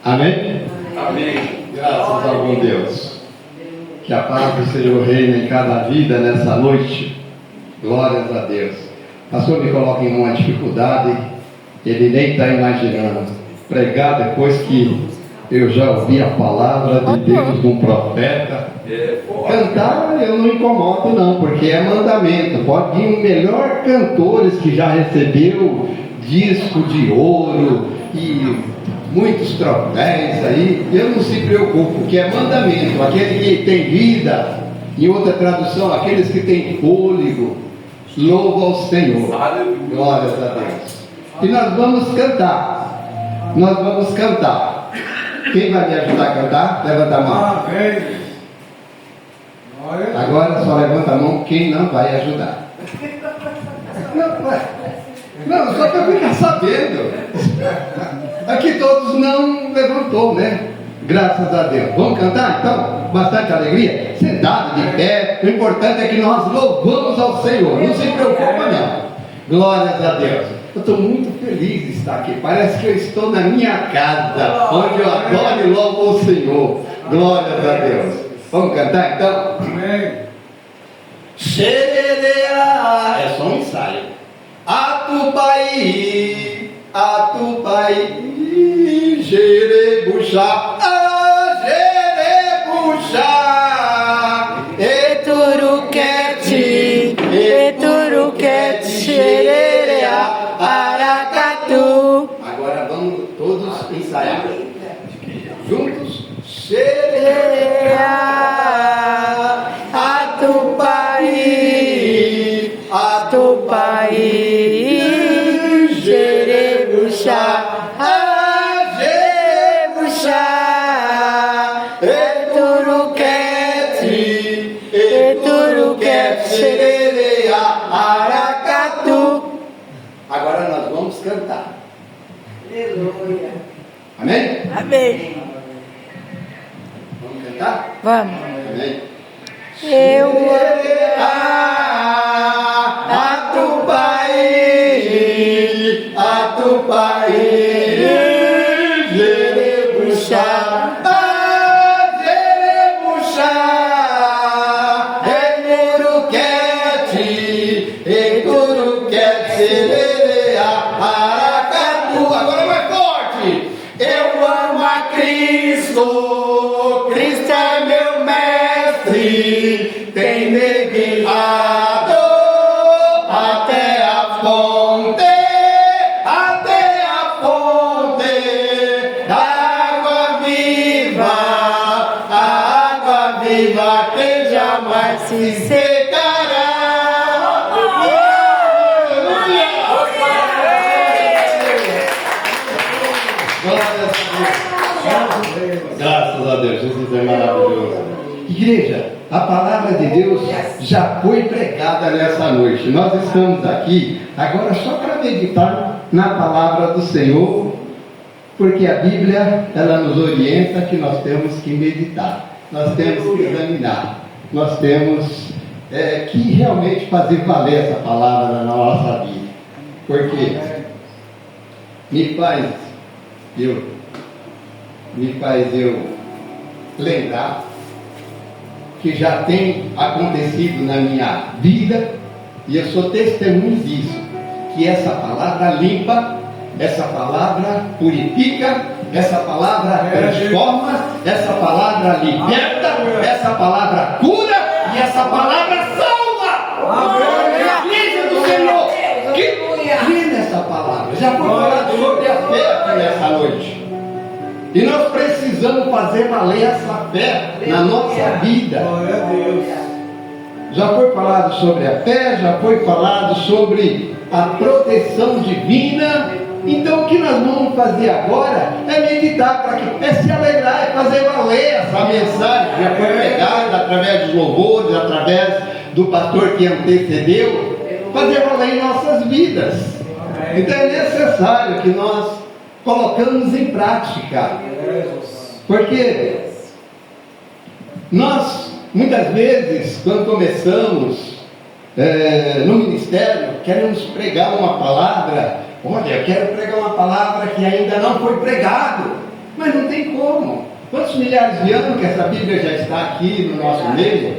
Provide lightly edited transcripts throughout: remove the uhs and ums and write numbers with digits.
Amém? Amém. Graças ao bom Deus. Que a paz do Senhor reine em cada vida nessa noite. Glórias a Deus. Pastor me coloca em uma dificuldade, ele nem está imaginando. Pregar depois que eu já ouvi a palavra de Deus de um profeta. Cantar eu não incomodo não, porque é mandamento. Pode vir o melhor cantores que já recebeu disco de ouro e muitos troféus aí, eu não se preocupo, porque é mandamento. Aquele que tem vida, em outra tradução, aqueles que têm fôlego, louva ao Senhor. Glórias a Deus. E nós vamos cantar. Nós vamos cantar. Quem vai me ajudar a cantar? Levanta a mão. Agora só levanta a mão quem não vai ajudar. Não, só para ficar sabendo. Aqui todos não levantou, né? Graças a Deus. Vamos cantar então? Bastante alegria? Sentado, de pé. O importante é que nós louvamos ao Senhor. Não se preocupa não. Glórias a Deus. Eu estou muito feliz de estar aqui. Parece que eu estou na minha casa, onde eu adoro e louvo o Senhor. Glórias a Deus. Vamos cantar então? Amém. Xerereá. É só um ensaio. Atubai, Jerebuxá, Jerebuxá, Eturuquete, Xerereá, Aracatu. Agora vamos todos ensaiar. Juntos. Xerereá, Atubai, Jerebuxá, Jerebuxá, Eturuquete, Xerereá, Aracatu. Agora nós vamos cantar. Aleluia. Amém? Amém. Vamos cantar? Vamos. Amém. Eu Atubai, Jerebuxá, Jerebuxá, Eturuquete, Xerereá, Aracatu. Agora mais forte. Eu amo a Cristo, Cristo é meu mestre, tem me guiado até a fonte, água viva que jamais se secará. Graças a Deus, Jesus é maravilhoso. Igreja, a palavra de Deus já foi pregada nessa noite. Nós estamos aqui agora só para meditar na palavra do Senhor, porque a Bíblia, ela nos orienta que nós temos que meditar, nós temos que examinar, nós temos que realmente fazer valer essa palavra na nossa vida. Porque me faz eu lembrar que já tem acontecido na minha vida, e eu sou testemunho disso, que essa palavra limpa, essa palavra purifica, essa palavra transforma, essa palavra liberta, essa palavra cura e essa palavra salva. A igreja do Senhor que crê nessa palavra. Já foi falado sobre a fé aqui nessa noite. E nós precisamos fazer valer essa fé na nossa vida. Já foi falado sobre a fé, já foi falado sobre a proteção divina. Então o que nós vamos fazer agora é meditar, é se alegrar, é fazer valer essa mensagem que já foi pregada através dos louvores, através do pastor que antecedeu, fazer valer em nossas vidas. Então é necessário que nós colocamos em prática, porque nós muitas vezes, quando começamos no ministério, queremos pregar uma palavra. Olha, eu quero pregar uma palavra que ainda não foi pregado, mas não tem como? Quantos milhares de anos que essa Bíblia já está aqui no nosso meio?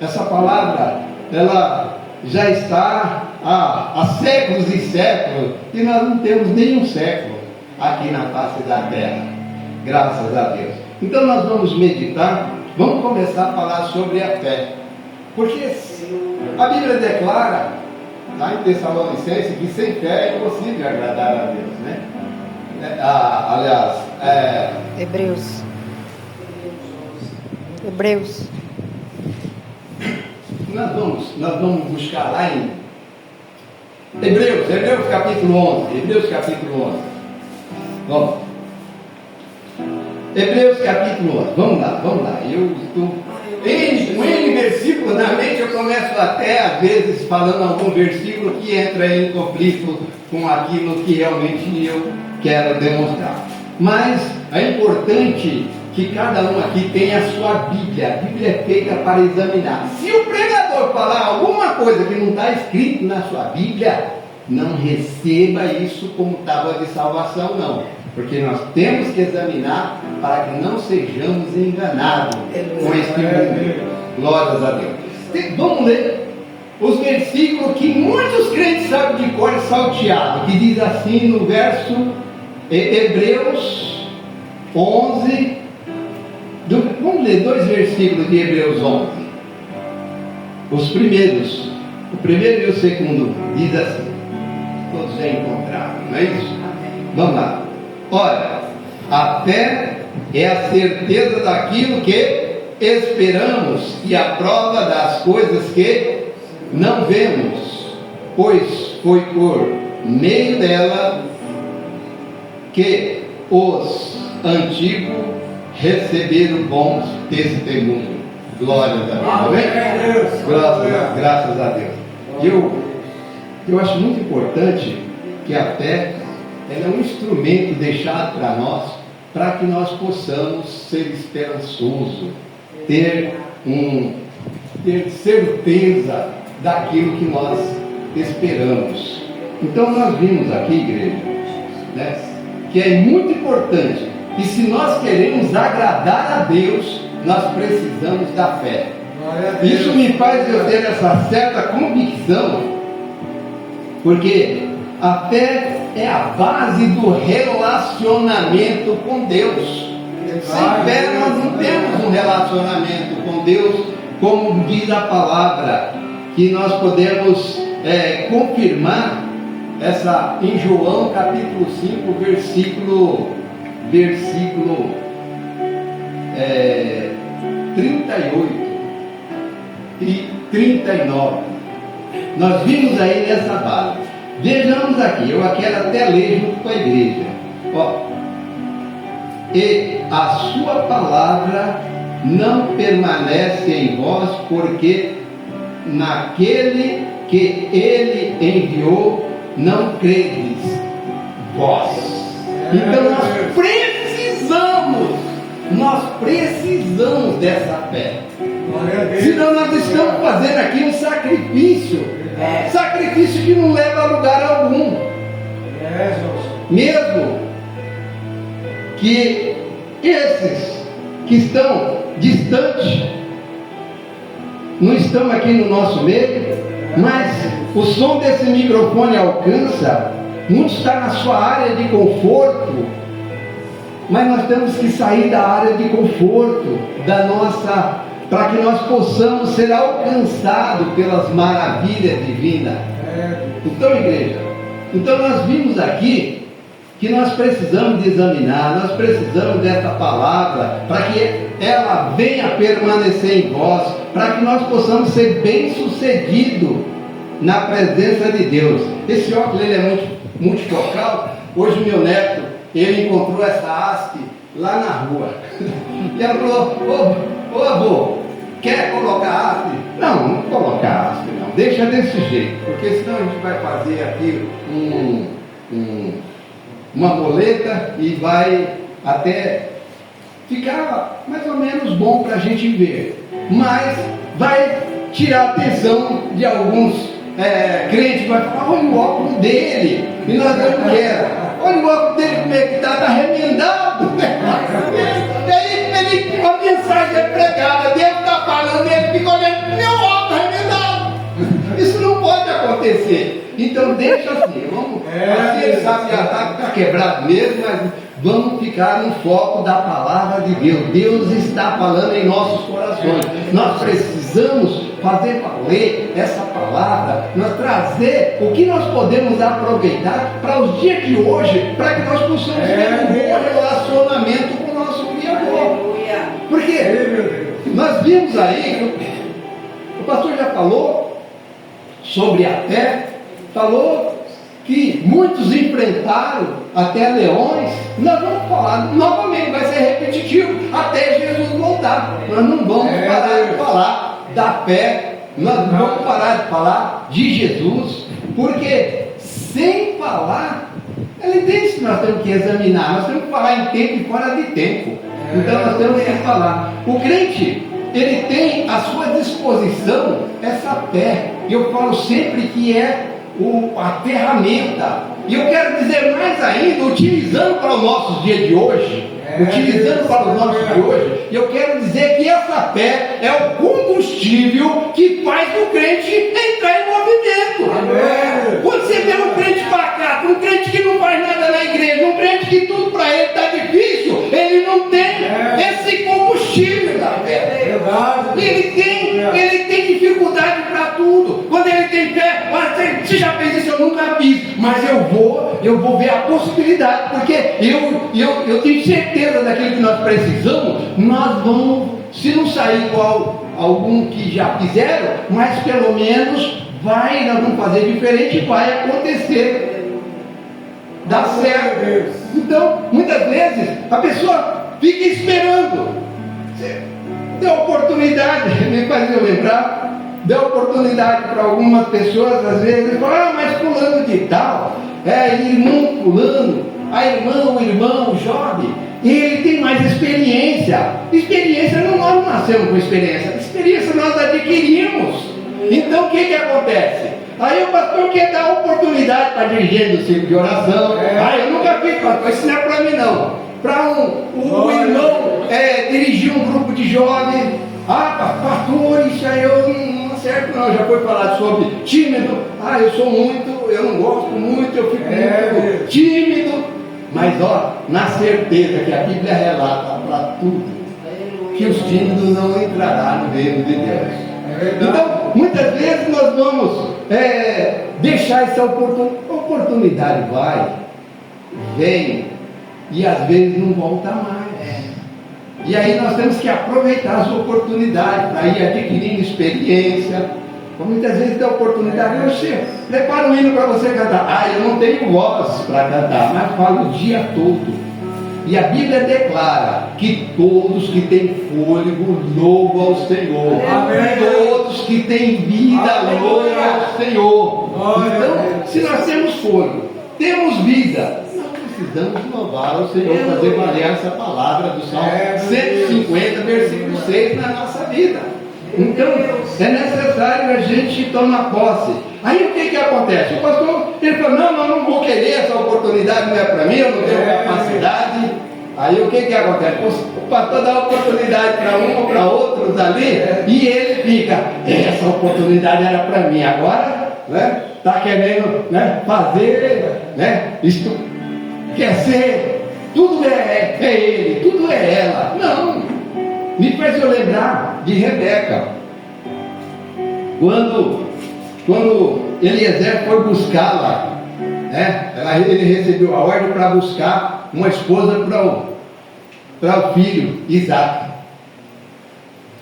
Essa palavra, ela já está há séculos e séculos, e nós não temos nenhum século aqui na face da terra, graças a Deus. Então nós vamos meditar, vamos começar a falar sobre a fé, porque a Bíblia declara, lá em Tessalonicenses, que sem fé é impossível agradar a Deus, né? Hebreus. Nós vamos buscar lá em Hebreus capítulo 11. Vamos. Hebreus capítulo 11. Vamos lá. Eu estou com N versículos na mente, eu começo até às vezes falando algum versículo que entra em conflito com aquilo que realmente eu quero demonstrar. Mas é importante que cada um aqui tenha a sua Bíblia. A Bíblia é feita para examinar. Se o pregador falar alguma coisa que não está escrito na sua Bíblia, não receba isso como tábua de salvação, não. Porque nós temos que examinar para que não sejamos enganados com este mundo. Glórias a Deus. Vamos ler os versículos que muitos crentes sabem de cor e salteado, que diz assim no verso Hebreus 11. Vamos ler 2 versículos de Hebreus 11. Os primeiros, o primeiro e o segundo, diz assim. Todos já encontraram, não é isso? Vamos lá. Olha, a fé é a certeza daquilo que esperamos e a prova das coisas que não vemos, pois foi por meio dela que os antigos receberam bons testemunhos. Glória a Deus. Graças a Deus. Eu acho muito importante que a fé ela é um instrumento deixado para nós, para que nós possamos ser esperançosos, ter certeza daquilo que nós esperamos. Então nós vimos aqui, igreja, né, que é muito importante, e se nós queremos agradar a Deus, nós precisamos da fé. Isso me faz eu ter essa certa convicção, porque a fé é a base do relacionamento com Deus. Sem fé nós não temos um relacionamento com Deus, como diz a palavra, que nós podemos confirmar essa em João capítulo 5, versículo 38 e 39. Nós vimos aí nessa base. Vejamos aqui, eu quero até ler junto com a igreja. E a sua palavra não permanece em vós, porque naquele que ele enviou não credes vós. Então nós precisamos dessa fé. Senão nós estamos fazendo aqui um sacrifício que não leva a lugar algum. Mesmo que esses que estão distantes não estão aqui no nosso meio, mas o som desse microfone alcança, muitos estão na sua área de conforto, mas nós temos que sair da área de conforto para que nós possamos ser alcançados pelas maravilhas divinas. Então, igreja, nós vimos aqui que nós precisamos de examinar, nós precisamos dessa palavra para que ela venha permanecer em vós, para que nós possamos ser bem-sucedidos na presença de Deus. Esse óculos ele é muito multifocal. Hoje meu neto, ele encontrou essa haste lá na rua e ela falou: ô avô, quer colocar haste? Não colocar haste não, deixa desse jeito, porque senão a gente vai fazer aqui uma moleta e vai até ficar mais ou menos bom para a gente ver, mas vai tirar a atenção de alguns crentes. Vai falar: olha o óculos dele, e nós não queremos. Olha o óculos dele como é que está remendado. vencer. Então deixa assim, vamos, assim ele sabe que já está quebrado mesmo, mas vamos ficar no foco da palavra de Deus. Deus está falando em nossos corações. Nós precisamos fazer valer essa palavra, nós trazer o que nós podemos aproveitar para os dias de hoje, para que nós possamos ter um bom relacionamento com o nosso Criador. Porque nós vimos aí, o pastor já falou sobre a fé, falou que muitos enfrentaram até leões. Nós vamos falar novamente, vai ser repetitivo até Jesus voltar. Nós não vamos parar de falar da fé, nós não vamos parar de falar de Jesus, porque sem falar, ele diz que nós temos que examinar, nós temos que falar em tempo e fora de tempo. Então nós temos que falar. O crente, ele tem à sua disposição essa fé. Eu falo sempre que é a ferramenta. E eu quero dizer mais ainda, utilizando para os nossos dias de hoje, utilizando para os nossos dias de hoje, eu quero dizer que essa fé é o combustível que faz o crente entrar em movimento. Quando você vê um crente pacato, um crente que não faz nada na igreja, um crente que tudo para ele está difícil, ele não tem esse combustível da fé. Ele tem dificuldade para tudo. Quando ele tem fé, você já fez isso, eu nunca fiz, mas eu vou ver a possibilidade, porque eu tenho certeza daquilo que nós precisamos. Nós vamos, se não sair igual algum que já fizeram, mas pelo menos nós vamos fazer diferente e vai acontecer, dá certo. Então, muitas vezes a pessoa fica esperando. Deu oportunidade, me faz eu lembrar, deu oportunidade para algumas pessoas, às vezes, falam, mas fulano de tal, irmão fulano, a irmã, o irmão, o jovem, ele tem mais experiência. Experiência, nós não nascemos com experiência, experiência nós adquirimos. Então o que acontece? Aí o pastor quer dar oportunidade para dirigir do ciclo de oração. Eu nunca fiz, pastor, isso não é para mim não. Para um irmão dirigir um grupo de jovens. Pastor, isso aí eu não acerto não. Já foi falado sobre tímido. Eu não gosto muito, eu fico muito tímido. Mas na certeza que a Bíblia relata para tudo, que os tímidos não entrarão no reino de Deus. Então, muitas vezes nós vamos deixar essa oportunidade, vem, e às vezes não volta mais. E aí nós temos que aproveitar as oportunidades para ir adquirindo experiência. Muitas vezes dá oportunidade, prepara um hino para você cantar. Eu não tenho voz para cantar, mas falo o dia todo. E a Bíblia declara que todos que têm fôlego louvam ao Senhor. Amém. Todos que têm vida louvam ao Senhor. Então, se nós temos fôlego, temos vida, precisamos louvar ao Senhor, fazer valer essa palavra do Salmo 150, versículo 6 na nossa vida. Então, é necessário a gente tomar posse. Aí o que acontece? O pastor, ele falou, não, eu não vou querer, essa oportunidade não é para mim, eu não tenho capacidade. Aí o que acontece? O pastor dá oportunidade para um ou para outros ali, e ele fica, essa oportunidade era para mim, agora está querendo fazer, isto quer ser, tudo é ele, tudo é ela. Não. Me faz eu lembrar de Rebeca, quando Eliezer foi buscá-la, ele recebeu a ordem para buscar uma esposa para o filho Isaac.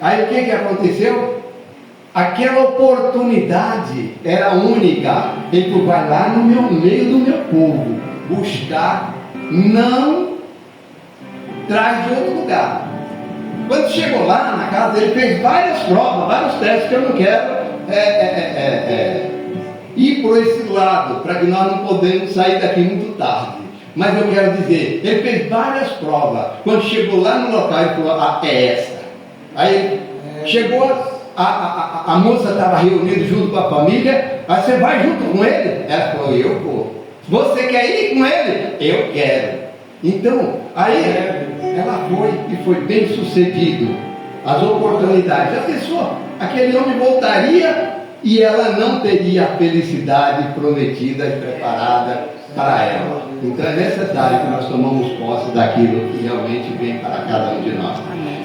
Aí o que aconteceu? Aquela oportunidade era única. Ele falou, vai lá no meio do meu povo buscar, não traz de outro lugar. Quando chegou lá na casa, ele fez várias provas, vários testes, que eu não quero ir por esse lado, para que nós não podemos sair daqui muito tarde. Mas eu quero dizer, ele fez várias provas. Quando chegou lá no local, ele falou, é essa. Aí chegou, a moça estava reunida junto com a família. Aí você vai junto com ele? Ela falou, eu vou. Você quer ir com ele? Eu quero. Então, aí ela foi e foi bem sucedido. As oportunidades. A pessoa, aquele homem voltaria e ela não teria a felicidade prometida e preparada para ela. Então é necessário que nós tomamos posse daquilo que realmente vem para cada um de nós.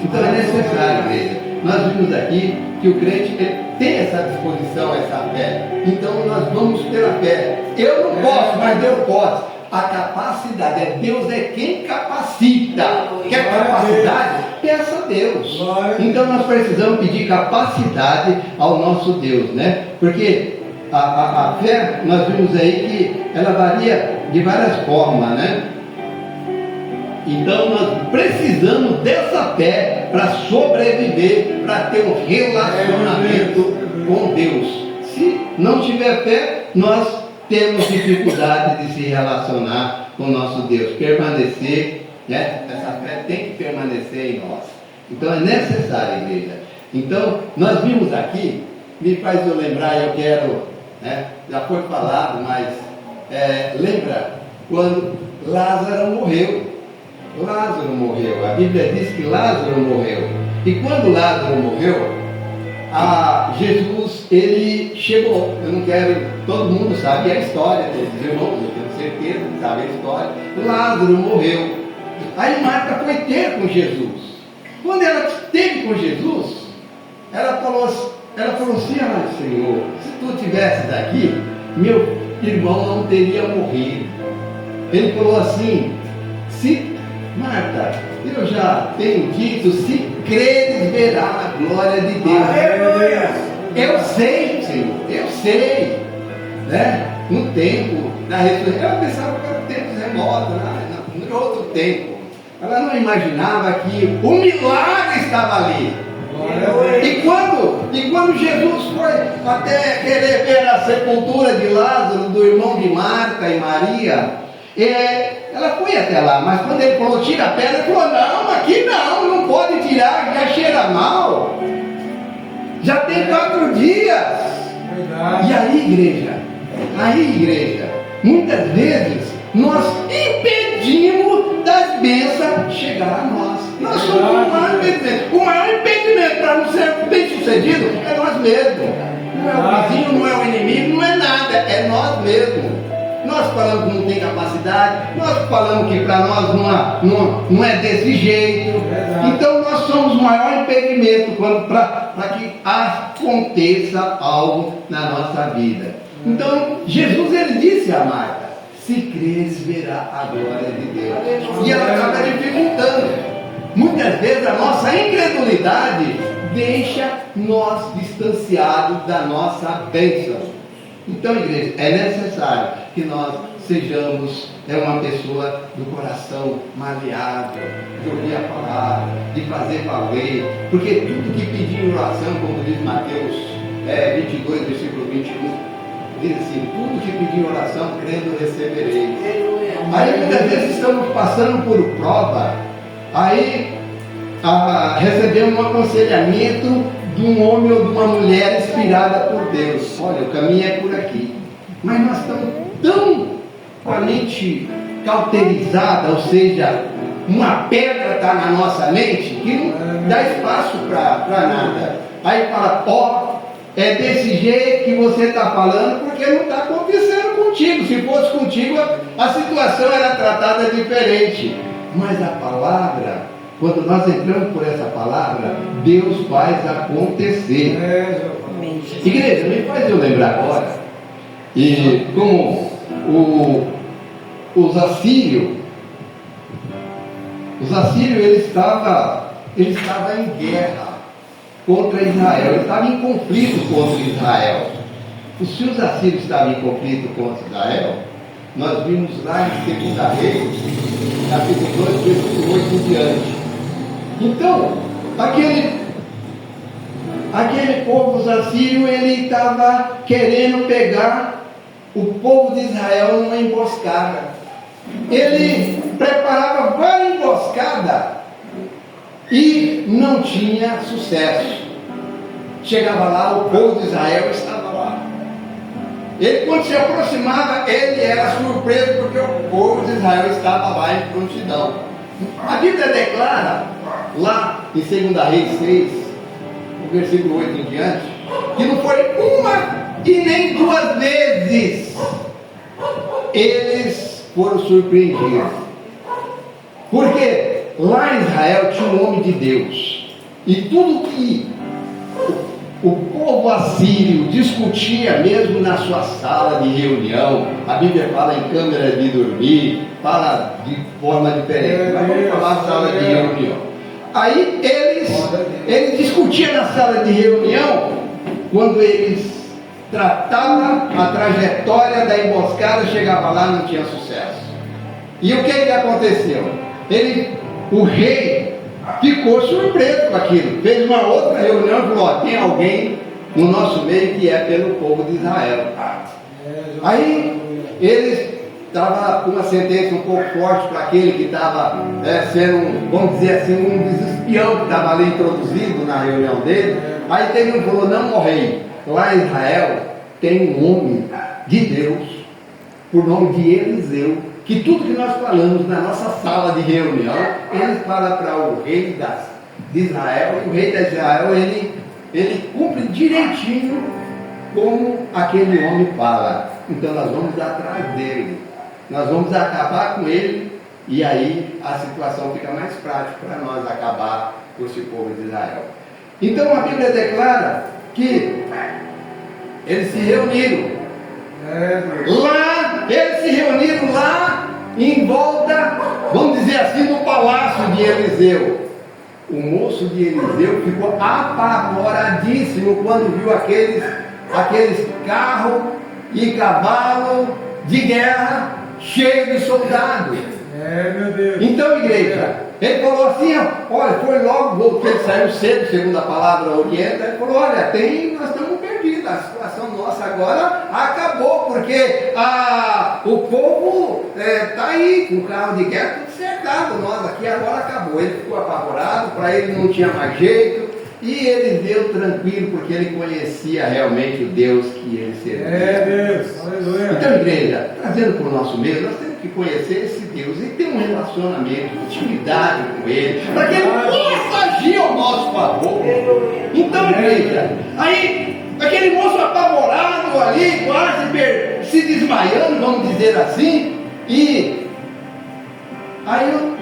Então é necessário, igreja. Nós vimos aqui que o crente tem essa disposição, essa fé. Então nós vamos pela fé. Eu não posso, mas Deus pode. A capacidade, Deus é quem capacita. Quer capacidade? Peça a Deus. Então nós precisamos pedir capacidade ao nosso Deus, né? Porque a fé, nós vimos aí que ela varia de várias formas, né? Então nós precisamos dessa fé para sobreviver, para ter um relacionamento com Deus. Se não tiver fé, nós temos dificuldade de se relacionar com o nosso Deus, permanecer, né? Essa fé tem que permanecer em nós. Então é necessário, igreja. Então nós vimos aqui, me faz eu lembrar, eu quero, né? Já foi falado, mas lembra quando Lázaro morreu. Lázaro morreu, a Bíblia diz que Lázaro morreu. E quando Lázaro morreu, Jesus, ele chegou. Eu não quero, todo mundo sabe a história, todos os irmãos, eu tenho certeza que sabe a história. Lázaro morreu. Aí Marta foi ter com Jesus. Quando ela esteve com Jesus, ela falou assim: ah, Senhor, se tu tivesse daqui, meu irmão não teria morrido. Ele falou assim: Marta, eu já tenho dito, se creres verá a glória de Deus. Eu sei, Senhor, eu sei, né? No tempo da ressurreição, ela pensava que era tempo remoto, no outro tempo. Ela não imaginava que o milagre estava ali. E quando Jesus foi até querer ver a sepultura de Lázaro, do irmão de Marta e Maria, ela foi até lá, mas quando ele falou tira a pedra, ele falou: não, aqui não pode tirar, já cheira mal, já tem 4 dias. E aí igreja, muitas vezes nós impedimos das bênçãos chegar a nós. Nós somos o maior impedimento. O maior impedimento para não ser bem sucedido é nós mesmos. Não é o vizinho, não é o inimigo, não é nada, é nós mesmos. Nós falamos que não tem capacidade, nós falamos que para nós não é desse jeito. Então nós somos o maior impedimento para que aconteça algo na nossa vida. Então Jesus, ele disse a Marta: se creres verá a glória de Deus. E ela estava dificultando. Muitas vezes a nossa incredulidade deixa nós distanciados da nossa bênção. Então, igreja, é necessário que nós sejamos uma pessoa do coração maleável, de ouvir a palavra, de fazer valer, porque tudo que pedir em oração, como diz Mateus 22, versículo 21, diz assim: tudo que pedir em oração, crendo, recebereis. Aí muitas vezes estamos passando por prova, aí recebemos um aconselhamento de um homem ou de uma mulher inspirada por Deus. Olha, o caminho é por aqui. Mas nós estamos tão com a mente cauterizada, ou seja, uma pedra está na nossa mente que não dá espaço para nada. Aí fala: é desse jeito que você está falando porque não está acontecendo contigo. Se fosse contigo, a situação era tratada diferente. Mas a palavra, quando nós entramos por essa palavra, Deus faz acontecer. Igreja, me faz eu lembrar agora, e como os assírios, ele estava em guerra contra Israel, ele estava em conflito contra Israel. Se os assírios estavam em conflito contra Israel, nós vimos lá em 2 Reis, capítulo 2, versículo 8 em diante. Então, aquele povo, os assírios, ele estava querendo pegar o povo de Israel numa emboscada. Ele preparava várias emboscadas e não tinha sucesso. Chegava lá, o povo de Israel estava lá. Ele, quando se aproximava, ele era surpreso porque o povo de Israel estava lá em prontidão. A Bíblia declara, lá em 2 Reis 6, no versículo 8 em diante, que não foi uma e nem duas vezes eles foram surpreendidos. Porque lá em Israel tinha um homem de Deus, e tudo que o povo assírio discutia mesmo na sua sala de reunião, a Bíblia fala em câmara de dormir, fala de forma diferente, mas vamos falar sala de reunião. Aí eles discutiam na sala de reunião, quando eles tratavam a trajetória da emboscada, chegava lá e não tinha sucesso. E o que aconteceu? O rei ficou surpreso com aquilo, fez uma outra reunião e falou: tem alguém no nosso meio que é pelo povo de Israel. Aí eles estavam com uma sentença um pouco forte para aquele que estava sendo, vamos dizer assim, um dos espião que estava ali introduzido na reunião dele. Aí teve um que falou: não, rei, lá em Israel tem um homem de Deus, por nome de Eliseu, que tudo que nós falamos na nossa sala de reunião, ele fala para o rei de Israel, e o rei de Israel, ele cumpre direitinho como aquele homem fala. Então nós vamos atrás dele, nós vamos acabar com ele, e aí a situação fica mais prática para nós acabar com esse povo de Israel. Então a Bíblia declara que eles se reuniram. Eles se reuniram lá em volta, vamos dizer assim, no palácio de Eliseu. O moço de Eliseu ficou apavoradíssimo quando viu aqueles carros e cavalos de guerra cheios de soldados. Meu Deus. Então, igreja, ele falou assim: olha, foi logo que ele saiu cedo, segundo a palavra orienta, ele falou: olha, nós estamos perdidos, a situação nossa agora acabou, porque o povo está aí com carro de guerra tudo cercado, nós aqui agora acabou. Ele ficou apavorado, para ele não tinha mais jeito, e ele veio tranquilo, porque ele conhecia realmente o Deus que ele servia. Deus, aleluia. Então, igreja, trazendo para o nosso meio, nós temos que conhecer esse Deus e ter um relacionamento, intimidade com Ele, para que Ele possa agir ao nosso favor. Então, igreja, aí aquele moço apavorado ali, quase se desmaiando, vamos dizer assim, e aí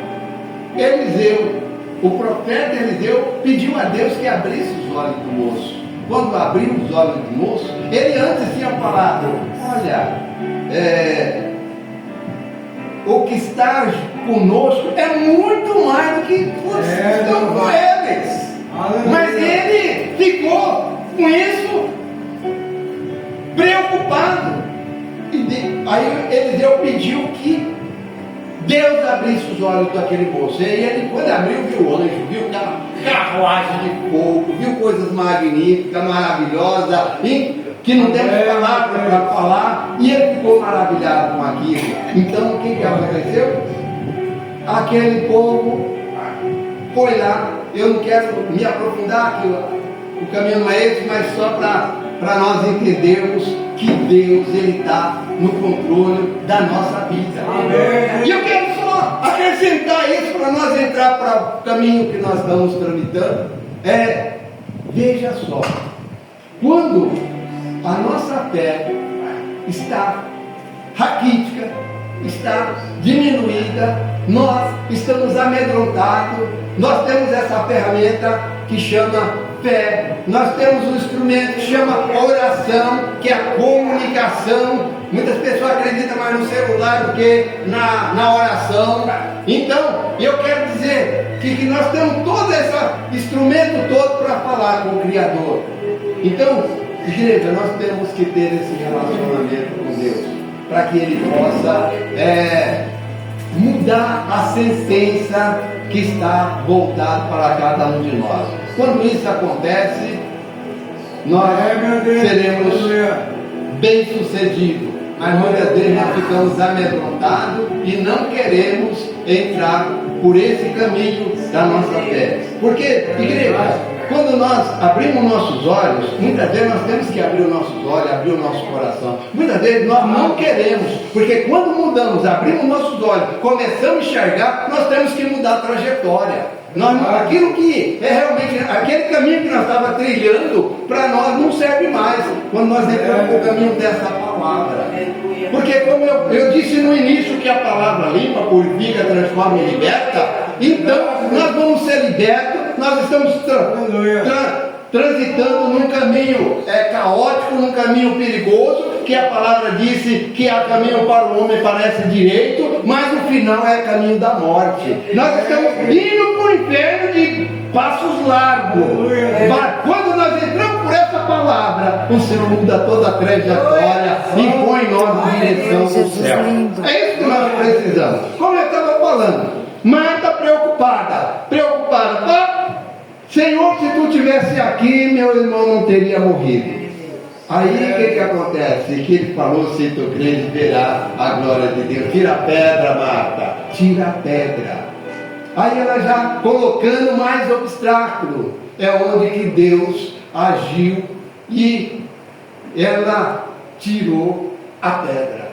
Eliseu, o profeta Eliseu, pediu a Deus que abrisse os olhos do moço. Quando abriu os olhos do moço, ele antes tinha falado: olha, o que está conosco é muito mais do que vocês estão com eles. Mas ele ficou com isso preocupado. Aí Eliseu pediu que Deus abrisse os olhos daquele moço. E ele, quando abriu, viu anjo, viu carruagem de fogo, viu coisas magníficas, maravilhosas, que não temos palavra para falar, e ele ficou maravilhado com aquilo. Então o que aconteceu? Aquele povo foi lá. Eu não quero me aprofundar, que o caminho não é esse, mas só para nós entendermos que Deus está no controle da nossa vida. Amém. E eu quero só acrescentar isso para nós entrar para o caminho que nós estamos tramitando. Veja só, quando a nossa fé está raquítica, está diminuída, nós estamos amedrontados, nós temos essa ferramenta que chama fé, nós temos um instrumento que chama oração, que é a comunicação. Muitas pessoas acreditam mais no celular do que na oração. Então, eu quero dizer que nós temos todo esse instrumento todo para falar com o Criador. Então, igreja, nós temos que ter esse relacionamento com Deus, para que Ele possa mudar a sentença que está voltada para cada um de nós. Quando isso acontece, nós seremos bem-sucedidos, mas muitas vezes nós ficamos amedrontados e não queremos entrar por esse caminho da nossa fé. Porque, igreja, quando nós abrimos nossos olhos, muitas vezes nós temos que abrir os nossos olhos, abrir o nosso coração. Muitas vezes nós não queremos, porque quando mudamos, abrimos nossos olhos, começamos a enxergar, nós temos que mudar a trajetória. Aquilo que é realmente, aquele caminho que nós estávamos trilhando, para nós não serve mais, quando nós entramos no caminho dessa palavra. Porque como eu disse no início que a palavra limpa, purifica, transforma e liberta, então nós vamos ser libertos, nós estamos transitando num caminho caótico, num caminho perigoso, que a palavra disse que há caminho para o homem parece direito, mas o final é caminho da morte. Nós estamos indo para o inferno de passos largos. Quando nós entramos por essa palavra, o Senhor muda toda a trajetória e põe nós na direção do céu. É isso que nós precisamos. Como eu estava falando, Marta preocupada, tá? Senhor, se tu estivesse aqui, meu irmão não teria morrido. Aí o que acontece? Que ele falou: se tu crês, verá a glória de Deus. Tira a pedra, Marta, tira a pedra. Aí ela já colocando mais obstáculo, é onde que Deus agiu e ela tirou a pedra.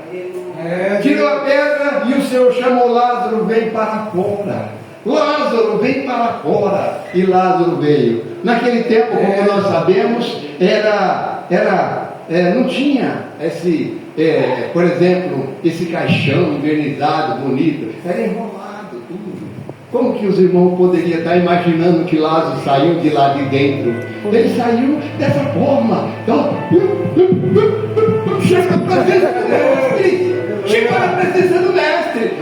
Tirou a pedra e o Senhor chamou Lázaro: vem para fora. Lázaro, vem para fora. E Lázaro veio. Naquele tempo, como nós sabemos, não tinha por exemplo, esse caixão invernizado, bonito. Era enrolado tudo. Como que os irmãos poderiam estar imaginando que Lázaro saiu de lá de dentro? Ele saiu dessa forma. Então, chega na presença do mestre. Chega na presença do mestre.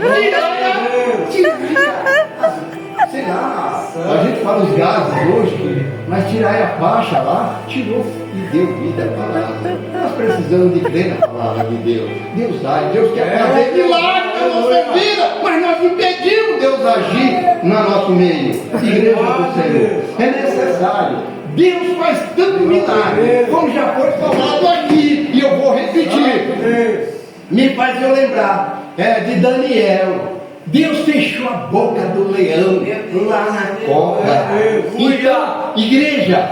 Sei lá, a gente fala os gases hoje, mas tirar a faixa lá, tirou e deu vida à palavra. Nós precisamos de crer na palavra de Deus. Deus dá, Deus quer fazer milagre na nossa vida, mas nós impedimos Deus agir no nosso meio. Igreja do Senhor, é necessário. Deus faz tanto milagre, como já foi falado aqui, e eu vou repetir. Me faz eu lembrar de Daniel. Deus fechou a boca do leão lá na cova. Então, igreja,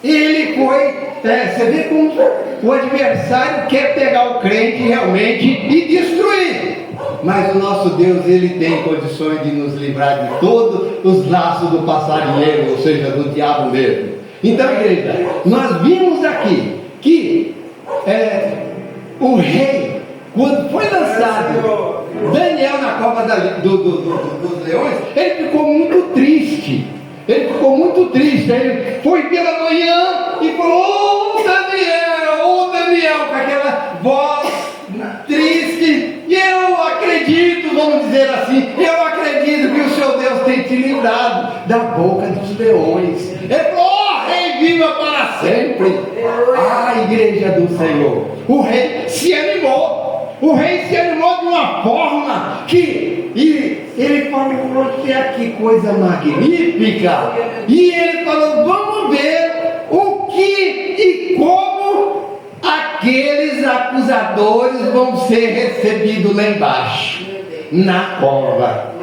ele foi, você vê como o adversário quer pegar o crente realmente e destruir. Mas o nosso Deus, ele tem condições de nos livrar de todos os laços do passarinheiro, ou seja, do diabo mesmo. Então, igreja, nós vimos aqui que o rei, quando foi lançado Daniel na cova dos leões, ele ficou muito triste. Ele foi pela manhã e falou: ô Daniel, com aquela voz triste. E eu acredito, vamos dizer assim, eu acredito que o seu Deus tem te livrado da boca dos leões. Ele falou: rei, viva para sempre. Igreja do Senhor, o rei se animou. O rei se animou de uma forma que ele falou: que coisa magnífica. E ele falou: vamos ver o que e como aqueles acusadores vão ser recebidos lá embaixo, na cova.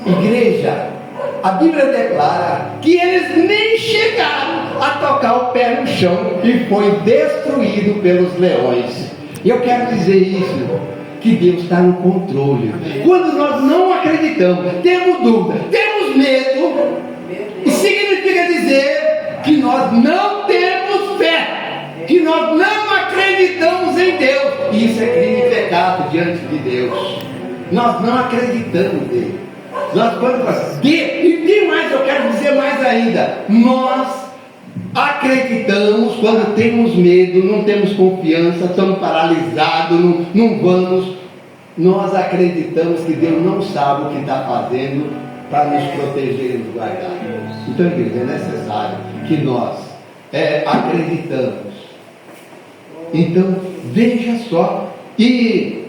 Igreja, a Bíblia declara que eles nem chegaram a tocar o pé no chão e foi destruído pelos leões. Eu quero dizer isso, que Deus está no controle. Quando nós não acreditamos, temos dúvida, temos medo, significa dizer que nós não temos fé, que nós não acreditamos em Deus. E isso é crime e pecado diante de Deus. Nós não acreditamos nele. E tem mais, eu quero dizer mais ainda. Nós acreditamos quando temos medo, não temos confiança, estamos paralisados, não vamos. Nós acreditamos que Deus não sabe o que está fazendo para nos proteger e nos guardar. Então, igreja, é necessário que nós acreditamos. Então, veja só, e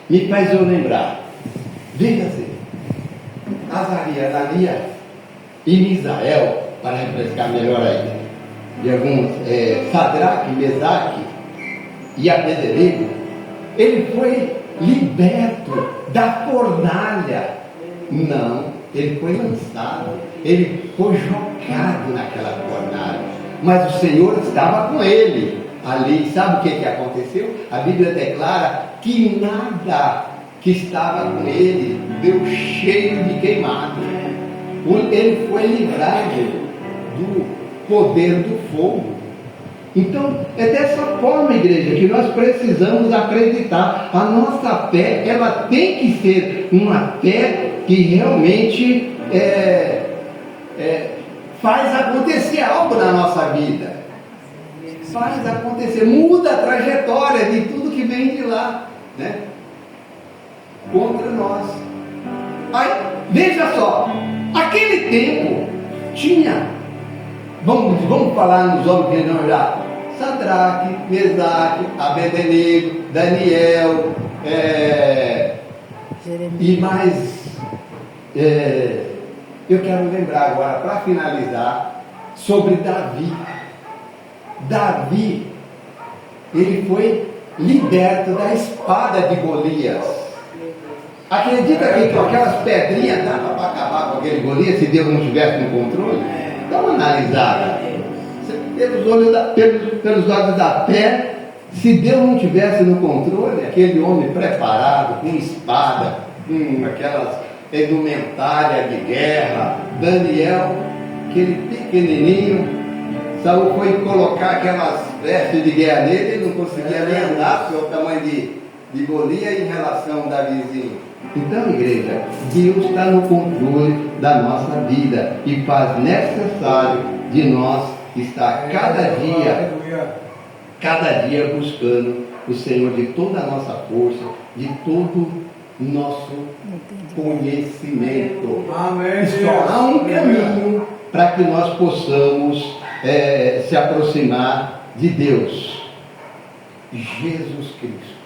me faz eu lembrar, veja assim, Azarias, Ananias e Misael, para refrescar melhor ainda, de alguns, Sadraque, Mesaque e Abednego, ele foi liberto da fornalha. Não, ele foi lançado, ele foi jogado naquela fornalha, mas o Senhor estava com ele ali. Sabe o que aconteceu? A Bíblia declara que nada que estava com ele deu cheiro de queimado. Ele foi livrado do poder do fogo. Então, é dessa forma, igreja, que nós precisamos acreditar. A nossa fé, ela tem que ser uma fé que realmente faz acontecer algo na nossa vida. Faz acontecer, muda a trajetória de tudo que vem de lá, né? Contra nós. Aí, veja só, aquele tempo tinha, vamos falar nos homens que não já, Sadraque, Mesaque, Abednego, Daniel, e mais, eu quero lembrar agora, para finalizar, sobre Davi. Davi, ele foi liberto da espada de Golias. Acredita que com aquelas pedrinhas dava para acabar com aquele Golias se Deus não tivesse no controle? Dá uma analisada. Pelos olhos da fé, se Deus não tivesse no controle, aquele homem preparado, com espada, com aquelas indumentárias de guerra, Daniel, aquele pequenininho, Saul foi colocar aquelas vestes de guerra nele, ele não conseguia nem andar, pelo tamanho de Golias em relação a Davizinho. Então, igreja, Deus está no controle da nossa vida e faz necessário de nós estar cada dia buscando o Senhor de toda a nossa força, de todo o nosso conhecimento. Amém. Só há um caminho para que nós possamos se aproximar de Deus: Jesus Cristo.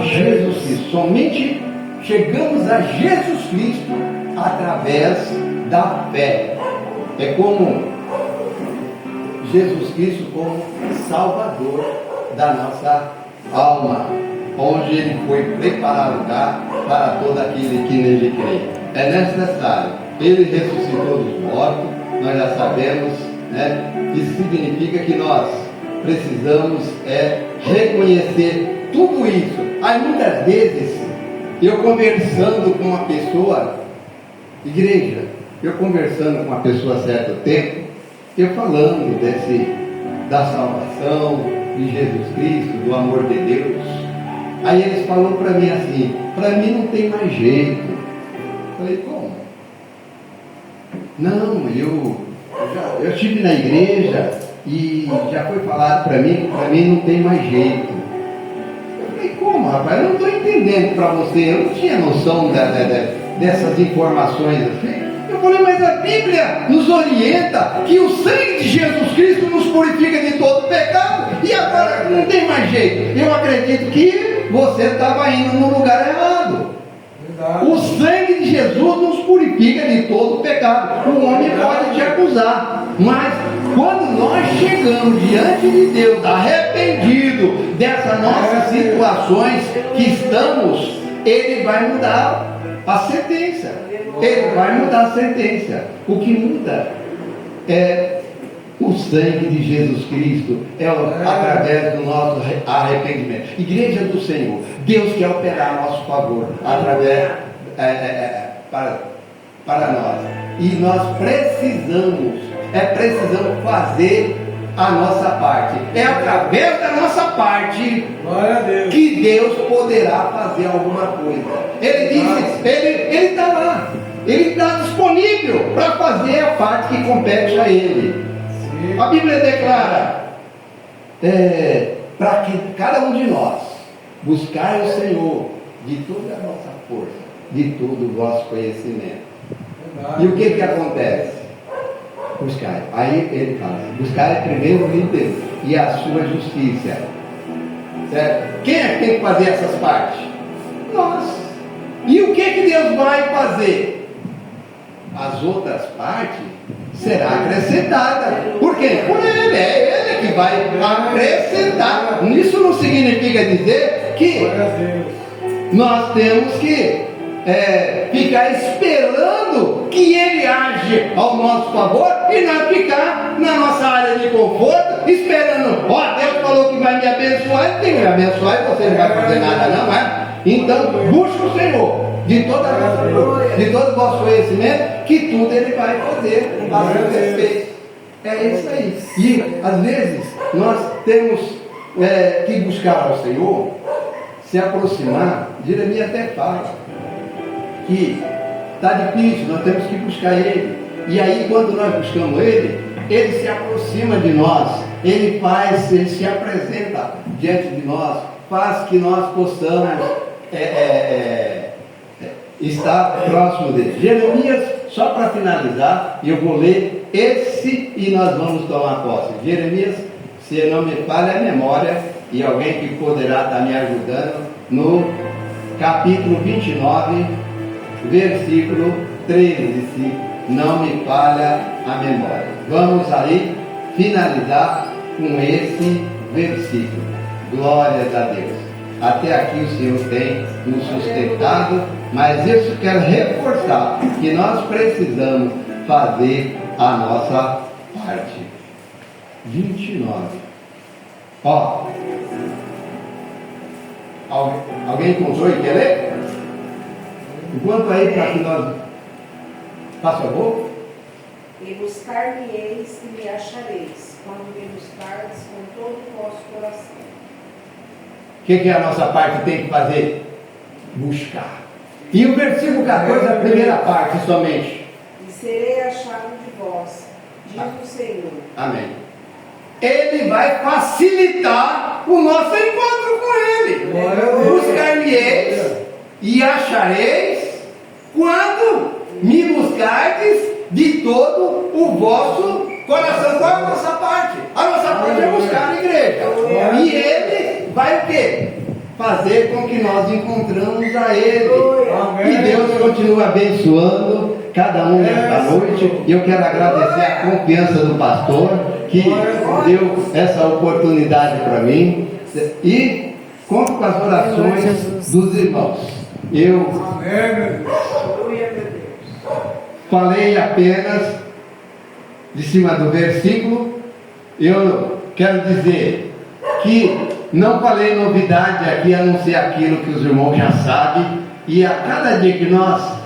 Jesus Cristo. Somente chegamos a Jesus Cristo através da fé. É como Jesus Cristo como Salvador da nossa alma, onde Ele foi preparar lugar para todo aquele que nele crê. É necessário. Ele ressuscitou dos mortos, nós já sabemos, né? Isso significa que nós precisamos reconhecer tudo isso. Aí muitas vezes, eu conversando com uma pessoa, igreja, eu conversando com uma pessoa há certo tempo, eu falando da salvação, de Jesus Cristo, do amor de Deus. Aí eles falaram para mim assim: para mim não tem mais jeito. Eu falei: como? Não, eu estive na igreja e já foi falado para mim não tem mais jeito. Eu falei: como, rapaz? Eu não estou entendendo para você, eu não tinha noção dessas informações assim. Eu falei: mas a Bíblia nos orienta que o sangue de Jesus Cristo nos purifica de todo pecado, e agora não tem mais jeito. Eu acredito que você estava indo no lugar errado. O sangue de Jesus nos purifica de todo pecado. O homem pode te acusar, mas quando nós chegamos diante de Deus arrependido dessas nossas situações que estamos, Ele vai mudar a sentença. Ele vai mudar a sentença. O que muda é o sangue de Jesus Cristo, através do nosso arrependimento. Igreja do Senhor, Deus quer operar a nosso favor através para nós. E nós precisamos fazer a nossa parte. É através da nossa parte que Deus poderá fazer alguma coisa. Ele disse, ele está lá. Ele está disponível para fazer a parte que compete a Ele. A Bíblia declara para que cada um de nós buscar o Senhor de toda a nossa força, de todo o vosso conhecimento. E o que acontece? Buscar. Aí ele fala: buscar primeiro o reino de Deus e a sua justiça. Certo? Quem é que tem que fazer essas partes? Nós. E o que Deus vai fazer? As outras partes será acrescentada. Por quê? Por Ele. É Ele que vai acrescentar. Isso não significa dizer que nós temos que ficar esperando que Ele age ao nosso favor e não ficar na nossa área de conforto esperando: Deus falou que vai me abençoar, Ele tem que me abençoar e você não vai fazer nada, não é? Então, busca o Senhor de toda a nossa glória, de todo o vosso conhecimento, que tudo Ele vai fazer a seu respeito. É isso aí. E às vezes nós temos que buscar ao Senhor, se aproximar. Jeremias até fala que está difícil, nós temos que buscar Ele. E aí, quando nós buscamos Ele, Ele se aproxima de nós, Ele se apresenta diante de nós, faz que nós possamos estar próximo dele. Jeremias, só para finalizar, eu vou ler esse e nós vamos tomar posse. Jeremias, se não me falha a memória, e alguém que poderá estar me ajudando, no capítulo 29, versículo 13, se não me falha a memória. Vamos aí finalizar com esse versículo. Glórias a Deus. Até aqui o Senhor tem nos sustentado, mas isso quero reforçar, que nós precisamos fazer a nossa parte. 29. Ó, alguém encontrou e quer ler? Enquanto aí, para que nós... Faça favor. E buscar-me-eis e me achareis, quando me buscardes com todo o vosso coração. O que a nossa parte tem que fazer? Buscar. E o versículo 14, a primeira parte somente. E serei achado de vós, diz o Senhor. Amém. Ele vai facilitar o nosso encontro com Ele. Buscar-me-eis e achareis quando me buscardes de todo o vosso coração. Qual é a nossa parte? A nossa parte é buscar a igreja. E Ele vai o quê? Fazer com que nós encontramos a Ele. E Deus continua abençoando cada um nesta noite. E eu quero agradecer a confiança do pastor, que deu essa oportunidade para mim. E conto com as orações dos irmãos. Eu falei apenas de cima do versículo. Eu quero dizer que não falei novidade aqui, a não ser aquilo que os irmãos já sabem. E a cada dia que nós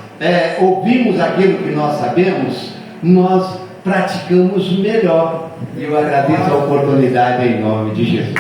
ouvimos aquilo que nós sabemos, nós praticamos melhor. E eu agradeço a oportunidade em nome de Jesus.